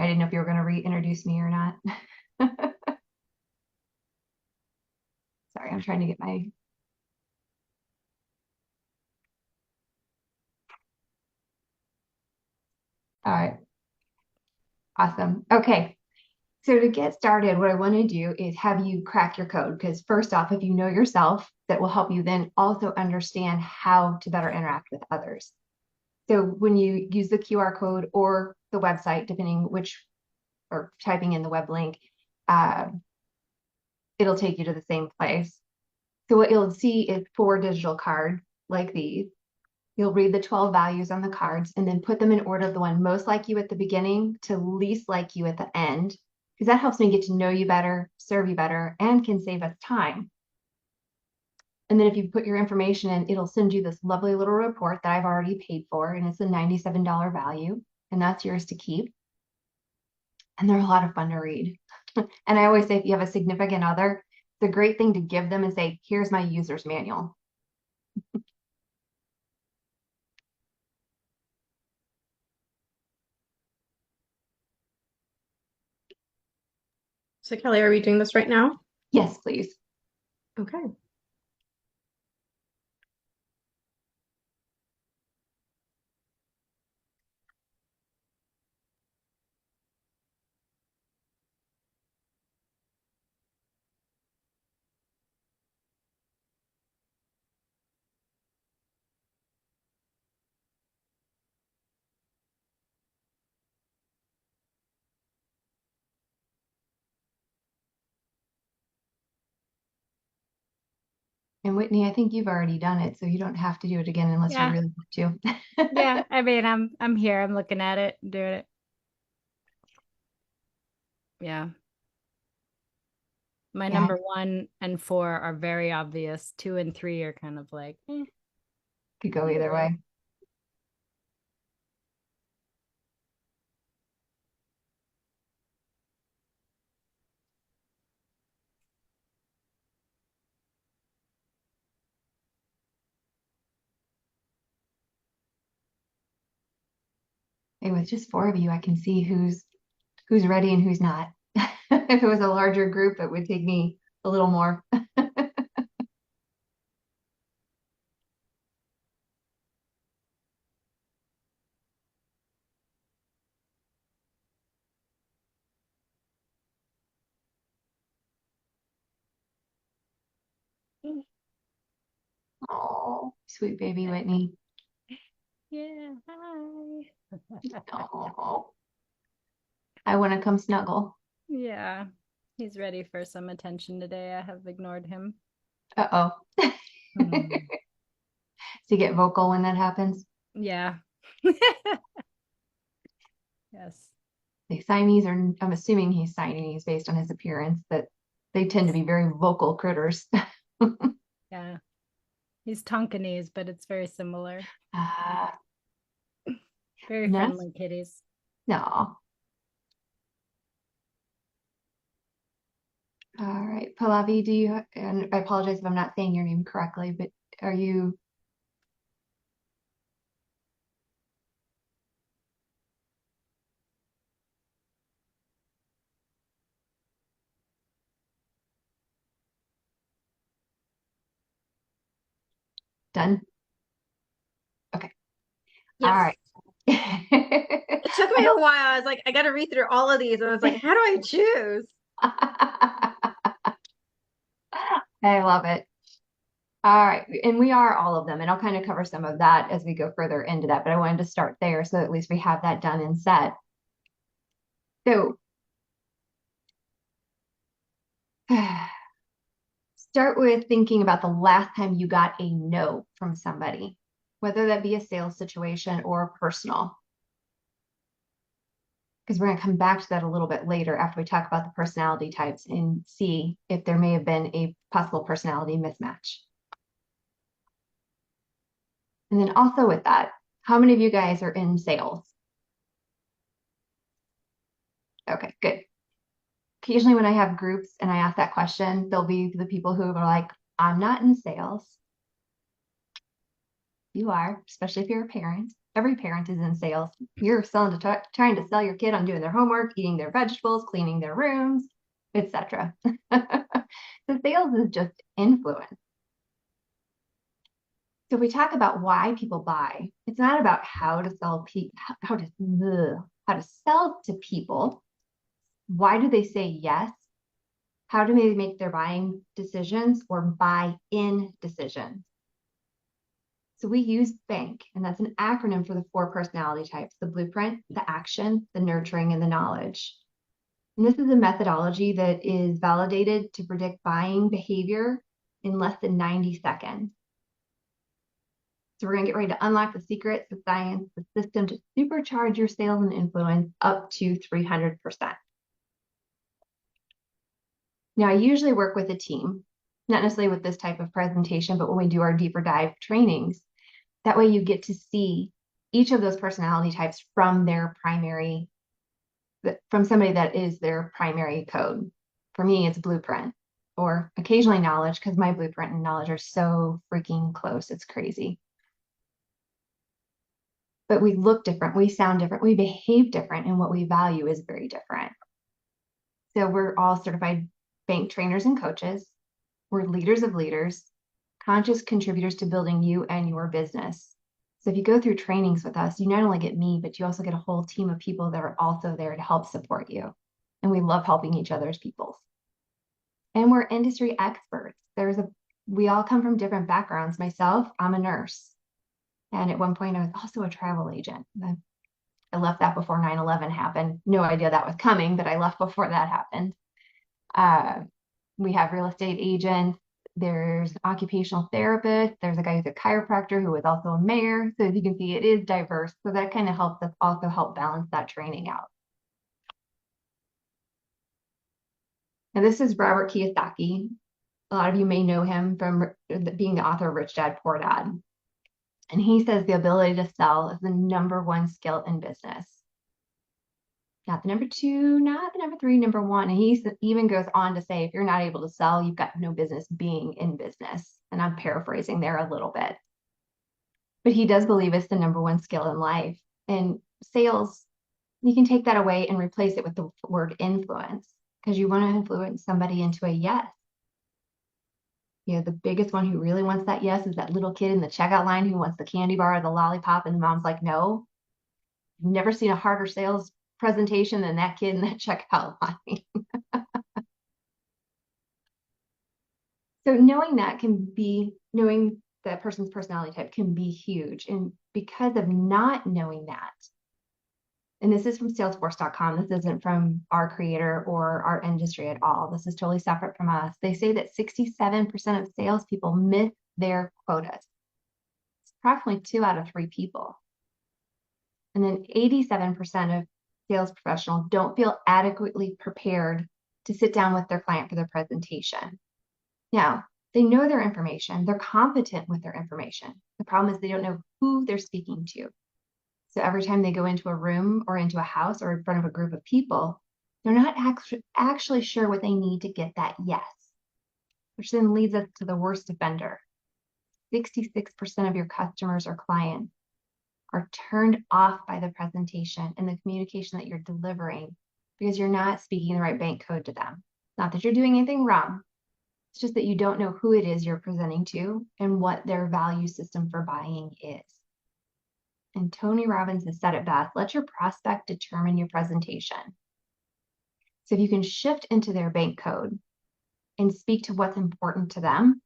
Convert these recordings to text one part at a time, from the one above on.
didn't know if you were going to reintroduce me or not. Sorry, I'm trying to get my... All right. Awesome. Okay. So to get started, what I want to do is have you crack your code, because first off, if you know yourself, that will help you then also understand how to better interact with others. So when you use the QR code or the website, depending which, or typing in the web link, uh, it'll take you to the same place. So what you'll see is 4 digital cards like these. You'll read the 12 values on the cards and then put them in order of the one most like you at the beginning to least like you at the end, because that helps me get to know you better, serve you better, and can save us time. And then if you put your information in, it'll send you this lovely little report that I've already paid for, and it's a $97 value, and that's yours to keep. And they're a lot of fun to read. And I always say, if you have a significant other, it's a great thing to give them and say, here's my user's manual. So Kelly, are we doing this right now? Yes, please. Okay. And Whitney, I think you've already done it, so you don't have to do it again unless you Yeah. really want to. Yeah. I mean, I'm here. I'm looking at it, doing it. Yeah. My Yeah, number 1 and 4 are very obvious. 2 and 3 are kind of like, could go either way. Hey, with just 4 of you, I can see who's ready and who's not. If it was a larger group, it would take me a little more. Oh, sweet baby Whitney. yeah, hi. Oh, I want to come snuggle. Yeah. He's ready for some attention today. I have ignored him. Uh-oh. Hmm. To get vocal when that happens. Yeah. Yes. The Siamese are, I'm assuming he's Siamese based on his appearance, but they tend to be very vocal critters. Yeah. He's Tonkinese, but it's very similar. Uh, Very no, friendly kitties. no. All right, Pallavi, do you, and I apologize if I'm not saying your name correctly, but are you done? Okay. All Yes. right. It took me a while. I was like, I got to read through all of these. And I was like, how do I choose? I love it. All right. And we are all of them. And I'll kind of cover some of that as we go further into that. But I wanted to start there so at least we have that done and set. So start with thinking about the last time you got a no from somebody, whether that be a sales situation or personal. Because we're going to come back to that a little bit later after we talk about the personality types and see if there may have been a possible personality mismatch. And then also with that, how many of you guys are in sales? Okay, good. Occasionally when I have groups and I ask that question, there'll be the people who are like, I'm not in sales. You are, especially if you're a parent. Every parent is in sales. You're trying to sell your kid on doing their homework, eating their vegetables, cleaning their rooms, etc. So sales is just influence. So if we talk about why people buy, it's not about how to sell how to sell to people. Why do they say yes? How do they make their buying decisions or buy-in decisions? So we use BANK, and that's an acronym for the 4 personality types: the blueprint, the action, the nurturing, and the knowledge. And this is a methodology that is validated to predict buying behavior in less than 90 seconds. So we're going to get ready to unlock the secrets, the science, the system to supercharge your sales and influence up to 300%. Now, I usually work with a team, not necessarily with this type of presentation, but when we do our deeper dive trainings, that way you get to see each of those personality types from from somebody that is their primary code. For me, it's blueprint, or occasionally knowledge, because my blueprint and knowledge are so freaking close. It's crazy. But we look different, we sound different, we behave different, and what we value is very different. So we're all certified bank trainers and coaches. We're leaders of leaders, conscious contributors to building you and your business. So if you go through trainings with us, you not only get me, but you also get a whole team of people that are also there to help support you. And we love helping each other's people. And we're industry experts. We all come from different backgrounds. Myself, I'm a nurse. And at one point I was also a travel agent. I left that before 9/11 happened. No idea that was coming, but I left before that happened. We have real estate agents. There's an occupational therapist. There's a guy who's a chiropractor who is also a mayor. So as you can see, it is diverse. So that kind of helps us also help balance that training out. Now, this is Robert Kiyosaki. A lot of you may know him from being the author of Rich Dad, Poor Dad. And he says the ability to sell is the #1 skill in business. Not the number 2, not the number 3, #1. And he even goes on to say, if you're not able to sell, you've got no business being in business. And I'm paraphrasing there a little bit. But he does believe it's the #1 skill in life. And sales, you can take that away and replace it with the word influence, because you want to influence somebody into a yes. You know, the biggest one who really wants that yes is that little kid in the checkout line who wants the candy bar or the lollipop, and the mom's like, no. I've never seen a harder sales presentation than that kid in that checkout line. So knowing that person's personality type can be huge. And because of not knowing that, and this is from salesforce.com, this isn't from our creator or our industry at all. This is totally separate from us. They say that 67% of salespeople miss their quotas. It's approximately 2 out of 3 people. And then 87% of sales professionals don't feel adequately prepared to sit down with their client for their presentation. Now, they know their information. They're competent with their information. The problem is they don't know who they're speaking to. So every time they go into a room or into a house or in front of a group of people, they're not actually sure what they need to get that yes, which then leads us to the worst offender. 66% of your customers or clients are turned off by the presentation and the communication that you're delivering because you're not speaking the right bank code to them. Not that you're doing anything wrong. It's just that you don't know who it is you're presenting to and what their value system for buying is. And Tony Robbins has said it best: let your prospect determine your presentation. So if you can shift into their bank code and speak to what's important to them,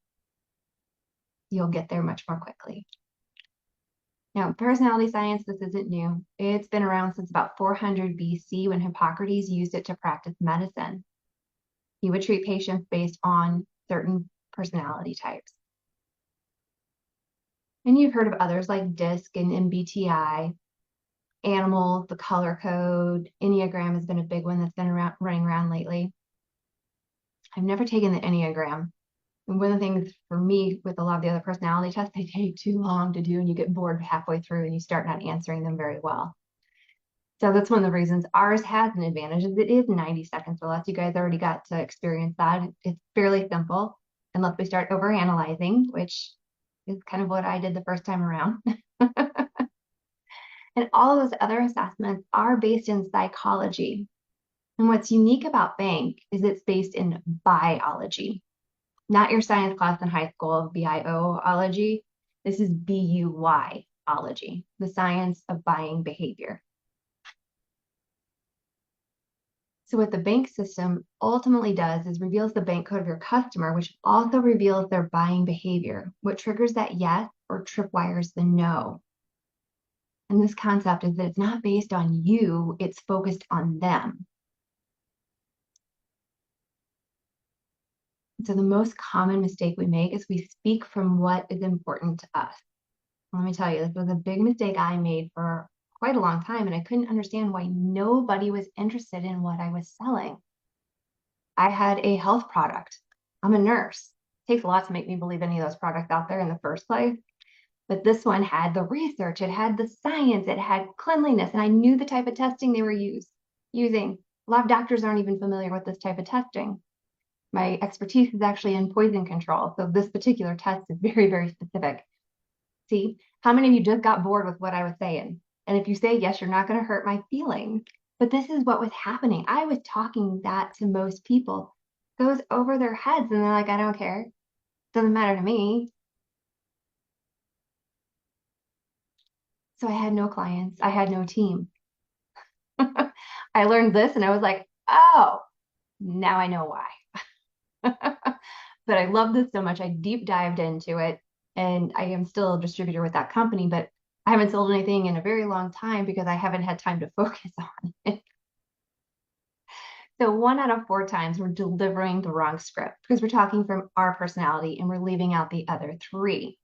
you'll get there much more quickly. Now, personality science, this isn't new. It's been around since about 400 BC when Hippocrates used it to practice medicine. He would treat patients based on certain personality types. And you've heard of others like DISC and MBTI, animals, the color code. Enneagram has been a big one that's been running around lately. I've never taken the Enneagram. And one of the things for me with a lot of the other personality tests, they take too long to do and you get bored halfway through and you start not answering them very well. So that's one of the reasons ours has an advantage, is it is 90 seconds or less. You guys already got to experience that. It's fairly simple, unless we start overanalyzing, which is kind of what I did the first time around. And all of those other assessments are based in psychology. And what's unique about bank is it's based in biology, not your science class in high school, biology. This is BUY-ology, the science of buying behavior. So what the bank system ultimately does is reveals the bank code of your customer, which also reveals their buying behavior, what triggers that yes or tripwires the no. And this concept is that it's not based on you, it's focused on them. So the most common mistake we make is we speak from what is important to us. Let me tell you, this was a big mistake I made for quite a long time, and I couldn't understand why nobody was interested in what I was selling. I had a health product. I'm a nurse. It takes a lot to make me believe any of those products out there in the first place. But this one had the research, it had the science, it had cleanliness, and I knew the type of testing they were using. A lot of doctors aren't even familiar with this type of testing. My expertise is actually in poison control. So this particular test is very, very specific. See, how many of you just got bored with what I was saying? And if you say yes, you're not going to hurt my feelings. But this is what was happening. I was talking that to most people. Goes over their heads and they're like, I don't care. Doesn't matter to me. So I had no clients. I had no team. I learned this and I was like, oh, now I know why. But I love this so much. I deep dived into it and I am still a distributor with that company, but I haven't sold anything in a very long time because I haven't had time to focus on it. So 1 out of 4 times we're delivering the wrong script because we're talking from our personality and we're leaving out the other 3.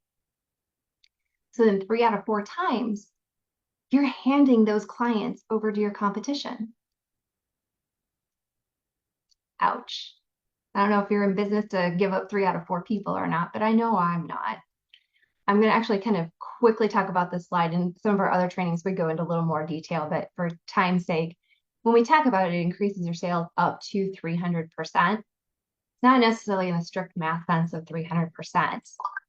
So then 3 out of 4 times, you're handing those clients over to your competition. Ouch. I don't know if you're in business to give up 3 out of 4 people or not, but I know I'm not. I'm going to actually kind of quickly talk about this slide. In some of our other trainings, we go into a little more detail, but for time's sake, when we talk about it, it increases your sales up to 300%. It's not necessarily in a strict math sense of 300%,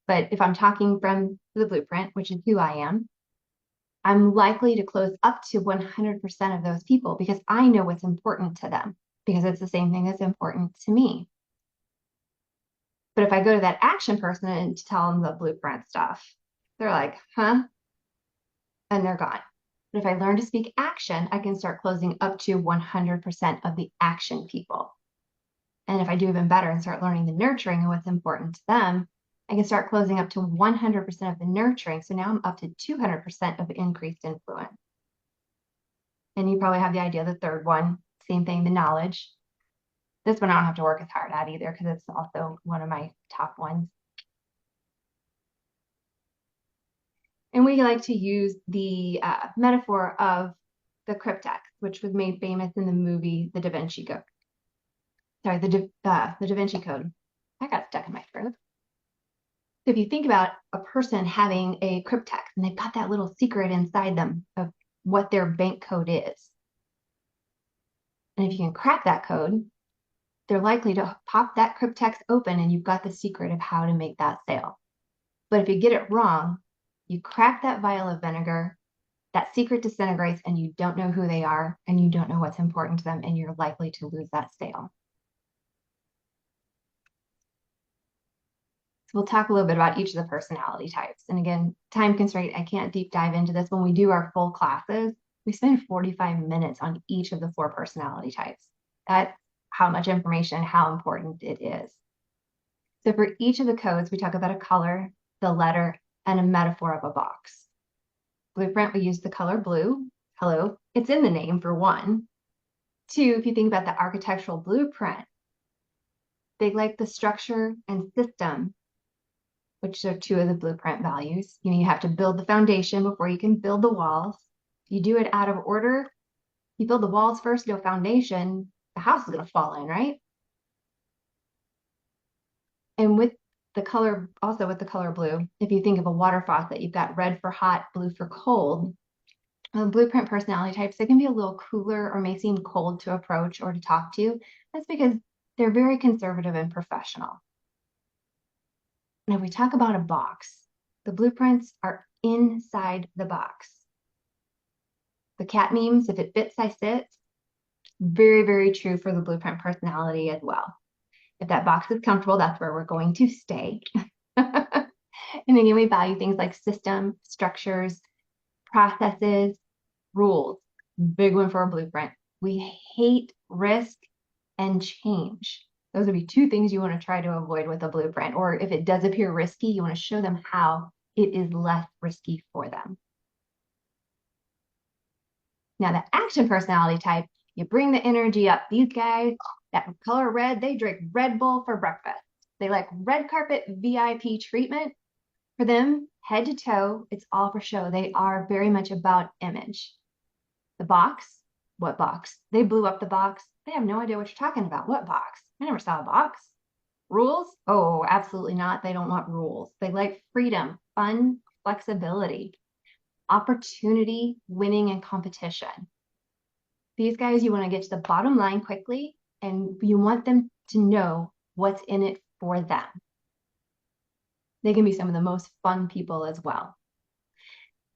but if I'm talking from the blueprint, which is who I am, I'm likely to close up to 100% of those people because I know what's important to them, because it's the same thing that's important to me. But if I go to that action person and tell them the blueprint stuff, they're like, huh? And they're gone. But if I learn to speak action, I can start closing up to 100% of the action people. And if I do even better and start learning the nurturing and what's important to them, I can start closing up to 100% of the nurturing. So now I'm up to 200% of increased influence. And you probably have the idea of the third one, same thing, the knowledge. This one I don't have to work as hard at either because it's also one of my top ones. And we like to use the metaphor of the cryptex, which was made famous in the movie The Da Vinci Code. Sorry, the Da Vinci Code. I got stuck in my throat. So if you think about a person having a cryptex and they've got that little secret inside them of what their bank code is. And if you can crack that code, they're likely to pop that cryptex open and you've got the secret of how to make that sale. But if you get it wrong, you crack that vial of vinegar, that secret disintegrates and you don't know who they are and you don't know what's important to them and you're likely to lose that sale. So we'll talk a little bit about each of the personality types. And again, time constraint, I can't deep dive into this. When we do our full classes, we spend 45 minutes on each of the 4 personality types. That's how much information, how important it is. So for each of the codes, we talk about a color, the letter, and a metaphor of a box. Blueprint, we use the color blue. Hello, it's in the name for 1. 2, if you think about the architectural blueprint, they like the structure and system, which are 2 of the blueprint values. You have to build the foundation before you can build the walls. If you do it out of order, you build the walls first, no foundation, the house is going to fall in, right? And with the color, also with the color blue, if you think of a water faucet, you've got red for hot, blue for cold. Blueprint personality types, they can be a little cooler or may seem cold to approach or to talk to. That's because they're very conservative and professional. And if we talk about a box, The blueprints are inside the box. The cat memes, if it fits, I sit. Very, very true for the blueprint personality as well. If that box is comfortable, that's where we're going to stay. And again, we value things like system, structures, processes, rules. Big one for a blueprint. We hate risk and change. Those would be two things you want to try to avoid with a blueprint. Or if it does appear risky, you want to show them how it is less risky for them. Now, the action personality type, you bring the energy up. These guys, that color red, they drink Red Bull for breakfast. They like red carpet VIP treatment. For them, head to toe, it's all for show. They are very much about image. The box, what box? They blew up the box. They have no idea what you're talking about. What box? I never saw a box. Rules? Oh, absolutely not. They don't want rules. They like freedom, fun, flexibility, opportunity, winning, and competition. These guys, you want to get to the bottom line quickly, and you want them to know what's in it for them. They can be some of the most fun people as well.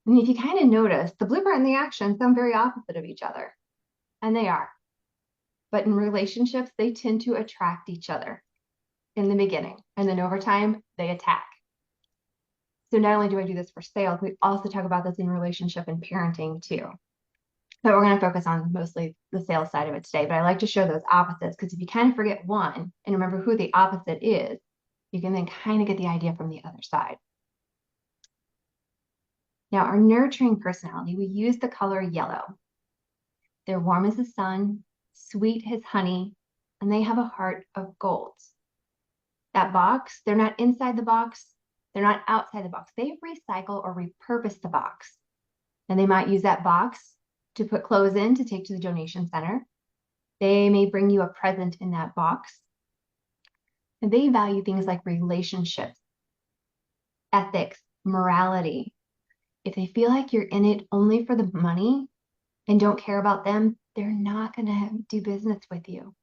And if you kind of notice, the blueprint and the action sound very opposite of each other, and they are. But in relationships, they tend to attract each other in the beginning, and then over time, they attack. So not only do I do this for sales, we also talk about this in relationship and parenting too. But we're going to focus on mostly the sales side of it today. But I like to show those opposites because if you kind of forget one and remember who the opposite is, you can then kind of get the idea from the other side. Now, our nurturing personality, we use the color yellow. They're warm as the sun, sweet as honey, and they have a heart of gold. That box, they're not inside the box, they're not outside the box. They recycle or repurpose the box. And they might use that box to put clothes in to take to the donation center. They may bring you a present in that box. And they value things like relationships, ethics, morality. If they feel like you're in it only for the money and don't care about them, they're not going to do business with you.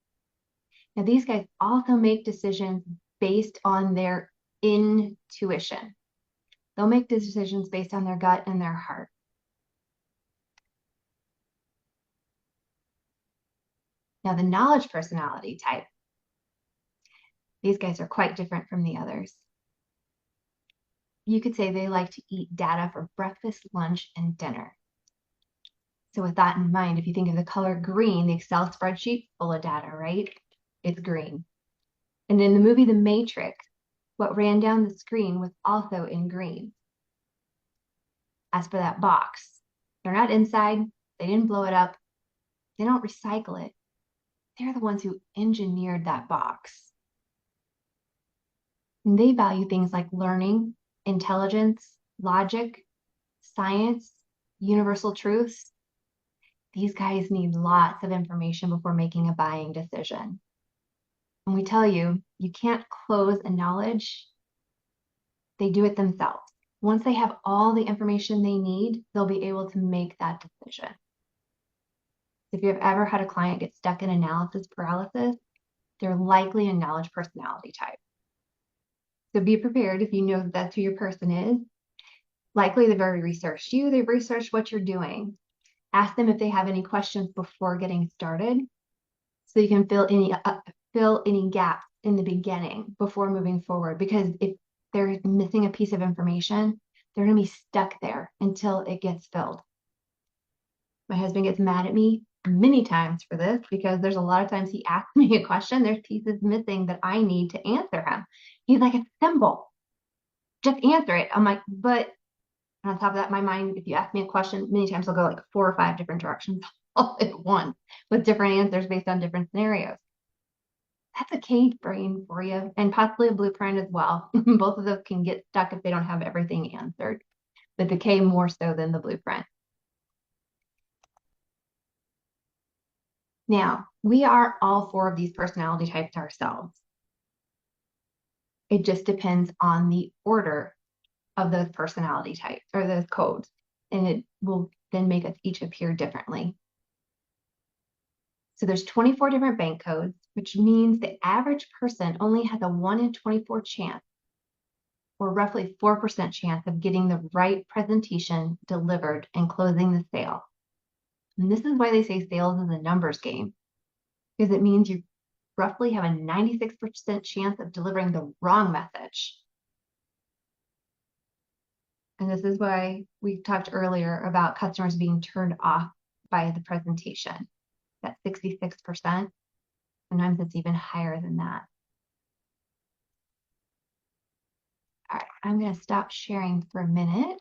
Now, these guys also make decisions based on their intuition. They'll make decisions based on their gut and their heart. Now, the knowledge personality type. These guys are quite different from the others. You could say they like to eat data for breakfast, lunch, and dinner. So with that in mind, if you think of the color green, the Excel spreadsheet, full of data, right? It's green. And in the movie The Matrix, what ran down the screen was also in green. As for that box, they're not inside, they didn't blow it up, they don't recycle it. They're the ones who engineered that box. And they value things like learning, intelligence, logic, science, universal truths. These guys need lots of information before making a buying decision. And we tell you, you can't close a knowledge. They do it themselves. Once they have all the information they need, they'll be able to make that decision. If you've ever had a client get stuck in analysis paralysis, they're likely a knowledge personality type. So be prepared if you know that that's who your person is. Likely they've already researched you, they've researched what you're doing. Ask them if they have any questions before getting started so you can fill any gaps in the beginning before moving forward. Because if they're missing a piece of information, they're going to be stuck there until it gets filled. My husband gets mad at me many times for this because there's a lot of times he asks me a question, there's pieces missing that I need to answer him. He's like, it's simple. Just answer it. I'm like, but on top of that, my mind, if you ask me a question, many times I'll go like 4 or 5 different directions all at once with different answers based on different scenarios. That's a cave brain for you, and possibly a blueprint as well. Both of those can get stuck if they don't have everything answered, but the K more so than the blueprint. Now, we are all 4 of these personality types ourselves. It just depends on the order of those personality types or those codes, and it will then make us each appear differently. So there's 24 different bank codes, which means the average person only has a 1 in 24 chance or roughly 4% chance of getting the right presentation delivered and closing the sale. And this is why they say sales is a numbers game, because it means you roughly have a 96% chance of delivering the wrong message. And this is why we talked earlier about customers being turned off by the presentation. That 66%, sometimes it's even higher than that. All right, I'm going to stop sharing for a minute.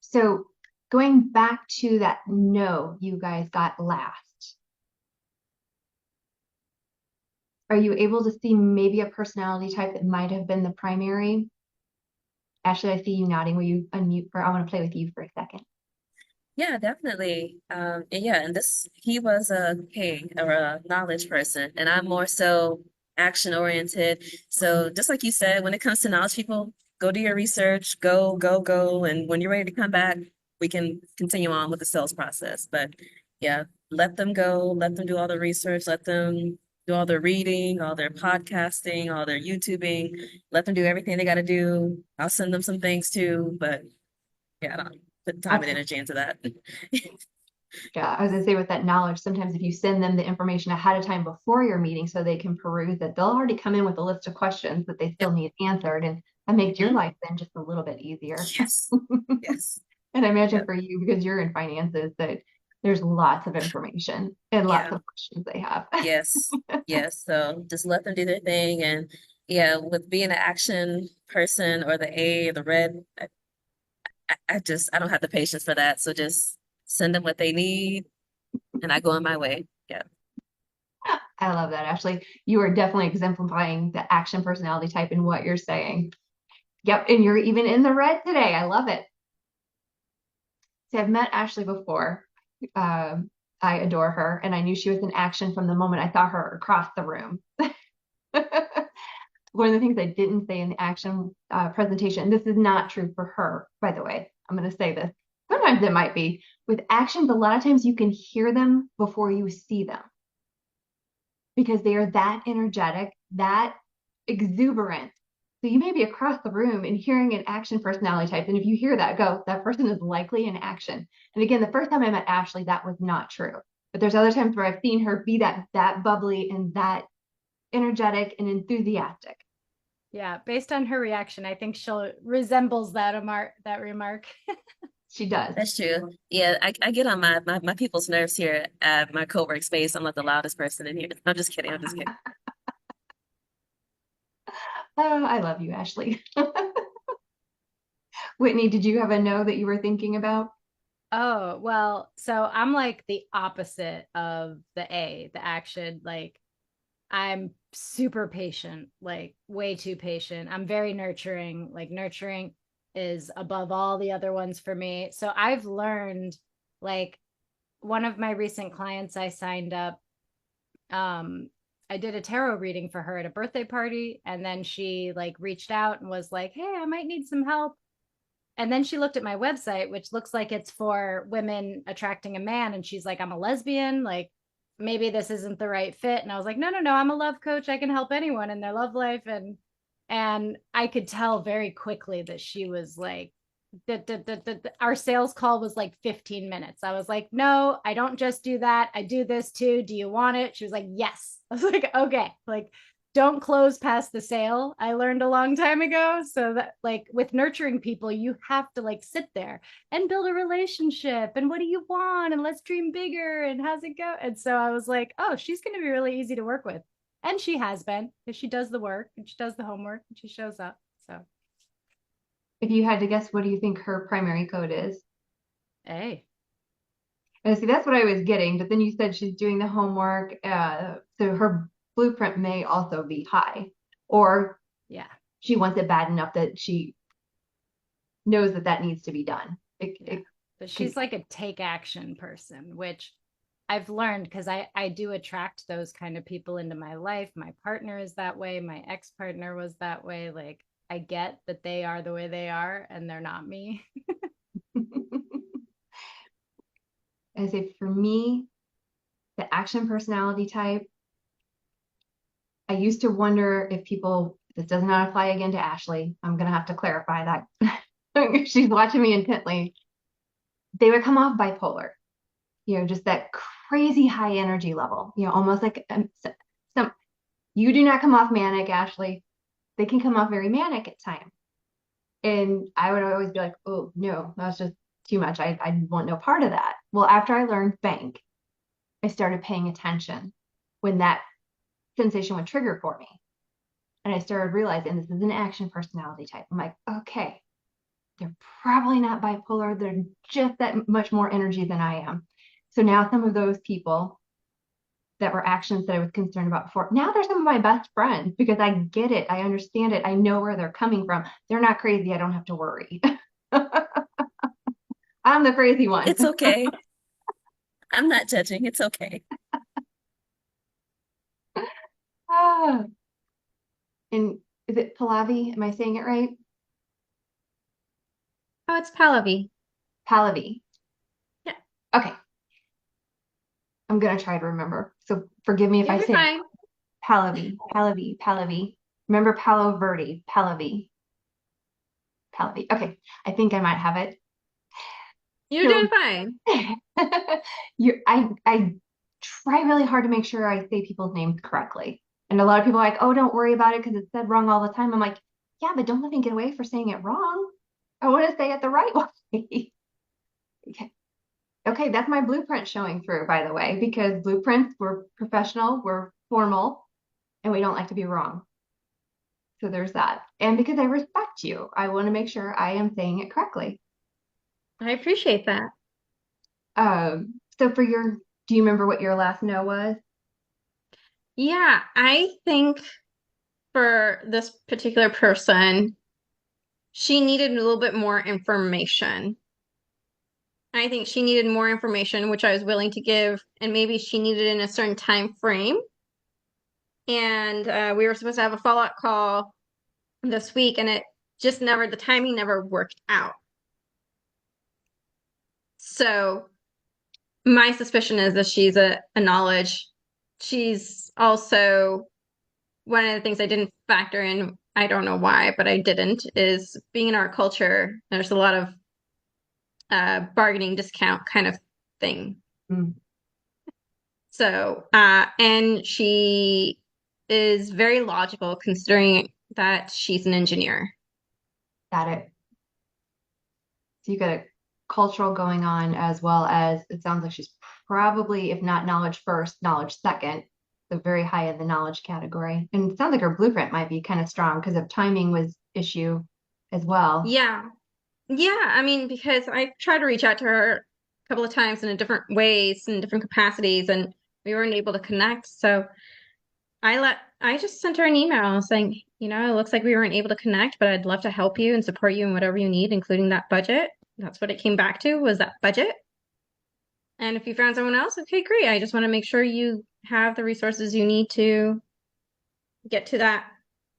So going back to that no you guys got last, are you able to see maybe a personality type that might have been the primary? Ashley, I see you nodding. Will you unmute, or I want to play with you for a second? Yeah, definitely. And yeah, and he was a king or a knowledge person, and I'm more so action oriented. So just like you said, when it comes to knowledge people, go do your research, go, go, go. And when you're ready to come back, we can continue on with the sales process. But yeah, let them go, let them do all the research, let them do all their reading, all their podcasting, all their YouTubing, let them do everything they got to do. I'll send them some things too, but yeah, I don't put time and energy into that. Yeah, I was gonna say with that knowledge, sometimes if you send them the information ahead of time before your meeting so they can peruse it, they'll already come in with a list of questions that they still Yep. need answered, and that makes your Mhm. life then just a little bit easier. Yes. Yes. And I imagine Yep. for you, because you're in finances, that there's lots of information and lots Yeah. of questions they have. Yes. Yes. So just let them do their thing. And yeah, with being an action person or the A or the red, I don't have the patience for that. So just send them what they need and I go on my way. Yeah. I love that, Ashley. You are definitely exemplifying the action personality type in what you're saying. Yep, and you're even in the red today. I love it. See, I've met Ashley before. Um, I adore her, and I knew she was in action from the moment I saw her across the room. One of the things I didn't say in the action presentation, this is not true for her, by the way. I'm going to say this. Sometimes it might be. With actions, a lot of times you can hear them before you see them because they are that energetic, that exuberant. So you may be across the room and hearing an action personality type. And if you hear that, go, that person is likely in action. And again, the first time I met Ashley, that was not true. But there's other times where I've seen her be that bubbly and that energetic and enthusiastic. Yeah, based on her reaction, I think she'll resembles that remark. She does. That's true. Yeah, I get on my people's nerves here at my co-work space. I'm not the loudest person in here. I'm just kidding. I'm just kidding. Oh, I love you, Ashley. Whitney, did you have a no that you were thinking about? Oh, well, so I'm like the opposite of the action. Like I'm super patient, like way too patient. I'm very nurturing. Like nurturing is above all the other ones for me. So I've learned, like, one of my recent clients I signed up, um, I did a tarot reading for her at a birthday party, and then she like reached out and was like, "Hey, I might need some help." And then she looked at my website, which looks like it's for women attracting a man. And she's like, "I'm a lesbian. Like, maybe this isn't the right fit." And I was like, no, no, no, I'm a love coach. I can help anyone in their love life. And I could tell very quickly that she was like, our sales call was like 15 minutes. I was like, "No, I don't just do that. I do this too. Do you want it?" She was like, "Yes." I was like, "Okay." Like, don't close past the sale. I learned a long time ago. So that, like, with nurturing people, you have to like sit there and build a relationship. And what do you want? And let's dream bigger. And how's it go? And so I was like, oh, she's going to be really easy to work with. And she has been, because she does the work and she does the homework and she shows up. So, If you had to guess, what do you think her primary code is? hey, And see, that's what I was getting. But then you said she's doing the homework. So her blueprint may also be high, or yeah. she wants it bad enough that she knows that that needs to be done. But she's like a take action person, which I've learned because I do attract those kind of people into my life. My partner is that way. My ex partner was that way. Like, I get that they are the way they are and they're not me. I say for me, the action personality type, I used to wonder if people This does not apply again to Ashley. I'm gonna have to clarify that. She's watching me intently. They would come off bipolar, just that crazy high energy level, almost like some, you do not come off manic, Ashley. They can come off very manic at times. And I would always be like, oh, no, that's just too much. I want no part of that. Well, after I learned bank, I started paying attention when that sensation would trigger for me. And I started realizing this is an action personality type. I'm like, okay, they're probably not bipolar. They're just that much more energy than I am. So now some of those people that were actions that I was concerned about before, now they're some of my best friends because I get it. I understand it. I know where they're coming from. They're not crazy. I don't have to worry. I'm the crazy one. It's okay. I'm not judging. It's okay. Ah, and is it Pallavi? Am I saying it right? Oh, it's Pallavi. Pallavi. Yeah. Okay. I'm gonna try to remember. So forgive me if You'll I be say fine. Pallavi, Pallavi, Pallavi. Remember Palo Verde, Pallavi, Pallavi. Okay, I think I might have it. You're So doing fine. I try really hard to make sure I say people's names correctly. And a lot of people are like, oh, don't worry about it because it's said wrong all the time. I'm like, yeah, but don't let me get away for saying it wrong. I want to say it the right way. Okay. Okay, that's my blueprint showing through, by the way, because blueprints, we're professional, we're formal, and we don't like to be wrong. So there's that. And because I respect you, I want to make sure I am saying it correctly. I appreciate that. So do you remember what your last no was? Yeah, I think for this particular person, she needed a little bit more information. I think she needed more information, which I was willing to give, and maybe she needed it in a certain time frame. And we were supposed to have a follow-up call this week, and it just never, the timing never worked out. So my suspicion is that she's a knowledge. She's also one of the things I didn't factor in, I don't know why, but I didn't, is being in our culture, there's a lot of bargaining discount kind of thing. Mm, So, and she is very logical considering that she's an engineer. got it. So you got a cultural going on as well as it sounds like she's probably, if not knowledge first, knowledge second. So very high in the knowledge category. And it sounds like her blueprint might be kind of strong because of timing was issue as well. Yeah. Yeah. I mean, because I tried to reach out to her a couple of times in different ways, in different capacities, and we weren't able to connect. So I just sent her an email saying, it looks like we weren't able to connect, but I'd love to help you and support you in whatever you need, including that budget. That's what it came back to, was that budget. And if you found someone else, okay, great. I just want to make sure you have the resources you need to get to that.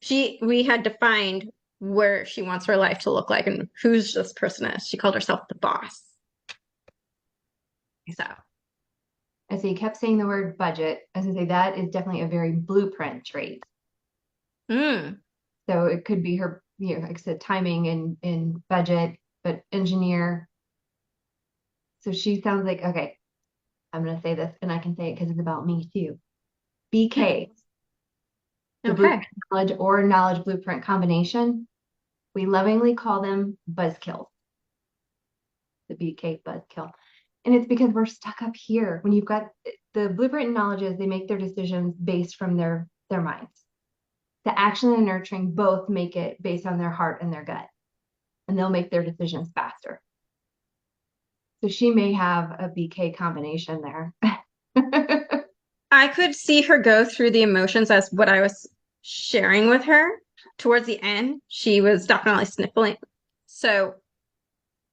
We had defined where she wants her life to look like and who's this person is. She called herself the boss. So, And so you kept saying the word budget. As I say, that is definitely a very blueprint trait. mm, So it could be her, like I said, timing and budget, but engineer. So she sounds like, okay, I'm going to say this and I can say it because it's about me too. BK, the okay. blueprint knowledge or knowledge blueprint combination, we lovingly call them buzzkills. The BK buzzkill. And it's because we're stuck up here. When you've got the blueprint knowledges, they make their decisions based from their minds. The action and nurturing both make it based on their heart and their gut, and they'll make their decisions faster. So she may have a BK combination there. I could see her go through the emotions as what I was sharing with her. Towards the end, she was definitely sniffling. So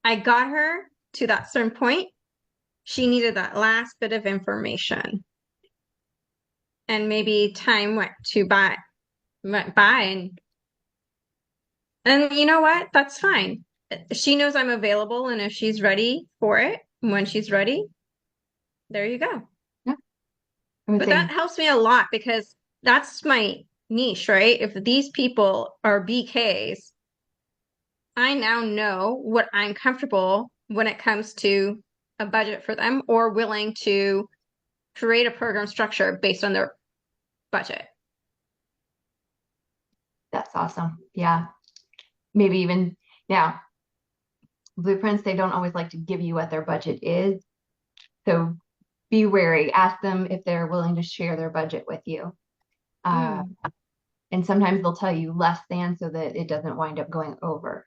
I got her to that certain point. She needed that last bit of information. And maybe time went by and you know what? That's fine. She knows I'm available, and if she's ready for it, when she's ready, there you go. Yeah. I would But say, that helps me a lot because that's my niche, right? If these people are BKs, I now know what I'm comfortable when it comes to a budget for them or willing to create a program structure based on their budget. That's awesome. Yeah. Maybe even now, blueprints, they don't always like to give you what their budget is. So be wary. Ask them if they're willing to share their budget with you. Uh, Mm. and sometimes they'll tell you less than so that it doesn't wind up going over.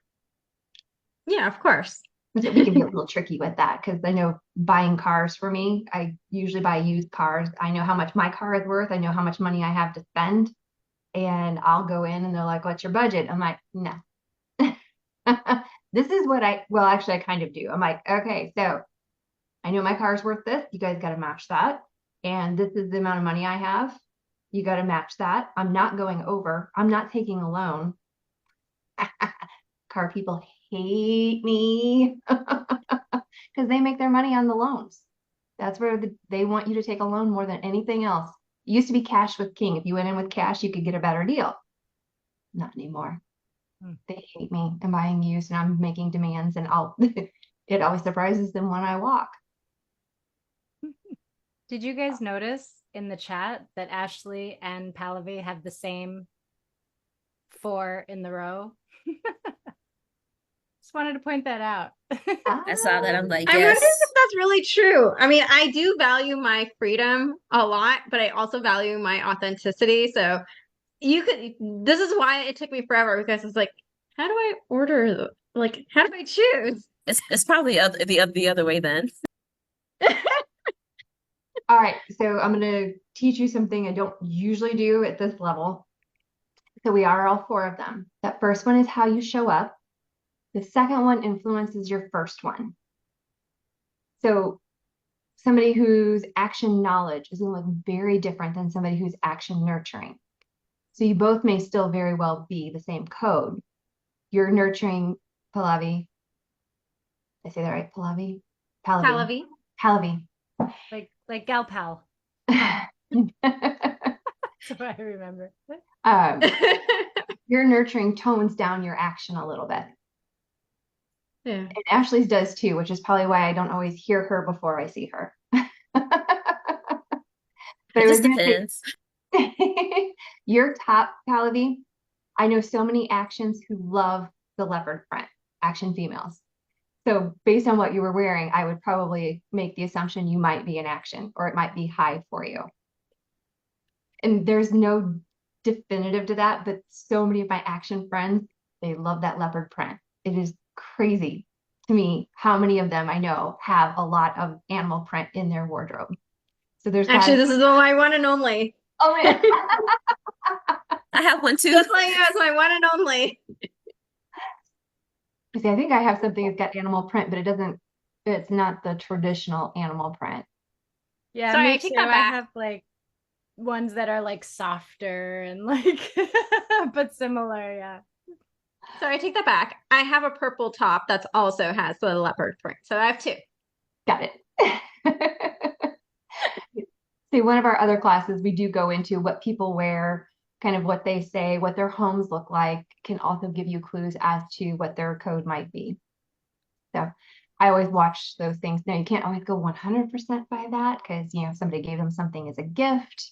Yeah, of course. We can be a little tricky with that because I know buying cars for me, I usually buy used cars. I know how much my car is worth. I know how much money I have to spend. And I'll go in and they're like, what's your budget? I'm like, no. This is what well, actually, I kind of do. I'm like, okay, so I know my car's worth this. You guys got to match that. And this is the amount of money I have. You got to match that. I'm not going over. I'm not taking a loan. Car people hate me because they make their money on the loans. That's where they want you to take a loan more than anything else. It used to be cash with king. If you went in with cash, you could get a better deal. Not anymore. They hate me. I'm buying used and I'm making demands and it always surprises them when I walk. Did you guys notice in the chat that Ashley and Pallavi have the same 4 in the row? Just wanted to point that out. I saw that. I'm like, I wonder yes. if that's really true. I mean, I do value my freedom a lot, but I also value my authenticity. So this is why it took me forever because it's like, how do I order? Like, how do I choose? It's probably the other way then. All right, so I'm going to teach you something I don't usually do at this level. So we are all 4 of them. That first one is how you show up. The second one influences your first one. So somebody whose action knowledge is going to look very different than somebody who's action nurturing. So you both may still very well be the same code. You're nurturing Pallavi. Did I say that right? Pallavi? Pallavi. Pallavi. Like gal pal. That's what I remember. Your nurturing tones down your action a little bit. Yeah. And Ashley's does too, which is probably why I don't always hear her before I see her. But It I was just going to depends. say, your top, Pallavi, I know so many actions who love the leopard print, action females. So based on what you were wearing, I would probably make the assumption you might be in action or it might be high for you. And there's no definitive to that, but so many of my action friends, they love that leopard print. It is crazy to me how many of them I know have a lot of animal print in their wardrobe. So there's Actually, this is my one and only. Oh yeah. I have one too. Just like you, it's my one and only. See, I think I have something that's got animal print, but it's not the traditional animal print. Yeah, Sorry, me I take too. that I back. have like ones that are like softer and like but similar, yeah. Sorry, I take that back. I have a purple top that's also has the leopard print. So I have 2. Got it. See, one of our other classes, we do go into what people wear, kind of what they say, what their homes look like, can also give you clues as to what their code might be. So I always watch those things. Now, you can't always go 100% by that because, you know, somebody gave them something as a gift,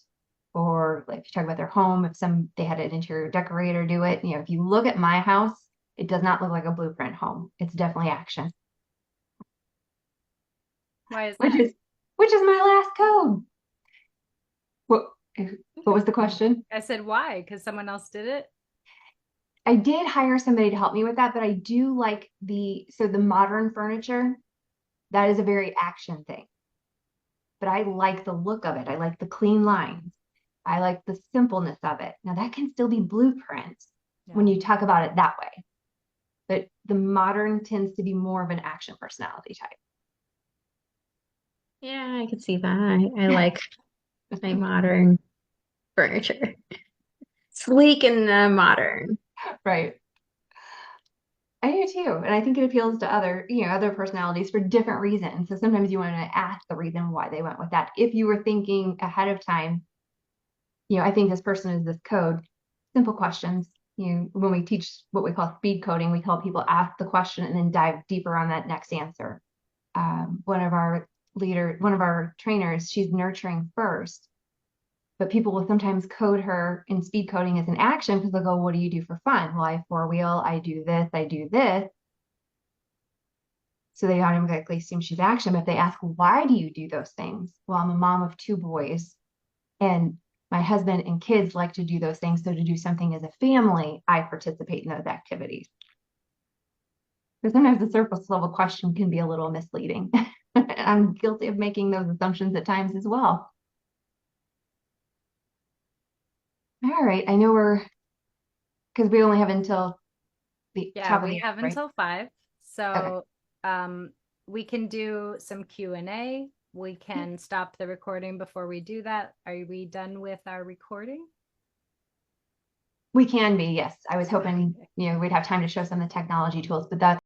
or like if you talk about their home, if they had an interior decorator do it, you know, if you look at my house, it does not look like a blueprint home. It's definitely action. Why is that? Which is my last code. What was the question? I said why? Because someone else did it? I did hire somebody to help me with that, but I do like the modern furniture, that is a very action thing. But I like the look of it. I like the clean lines. I like the simpleness of it. Now that can still be blueprint when you talk about it that way. But the modern tends to be more of an action personality type. Yeah, I can see that. I like my modern furniture. Sleek and modern. Right. I do too. And I think it appeals to other personalities for different reasons. So sometimes you want to ask the reason why they went with that. If you were thinking ahead of time, I think this person is this code. simple questions. When we teach what we call speed coding, we tell people ask the question and then dive deeper on that next answer. One of our trainers, she's nurturing first, but people will sometimes code her in speed coding as an action because they'll go, what do you do for fun? Well, I four wheel, I do this, I do this. So they automatically assume she's action. But if they ask, why do you do those things? Well, I'm a mom of 2 boys, and my husband and kids like to do those things. So to do something as a family, I participate in those activities. But sometimes the surface level question can be a little misleading. I'm guilty of making those assumptions at times as well. All right, I know because we only have until the top of we the have hour, right? until 5. Okay. So we can do some Q&A. We can stop the recording before we do that. Are we done with our recording? We can be, yes. I was hoping, we'd have time to show some of the technology tools, but that's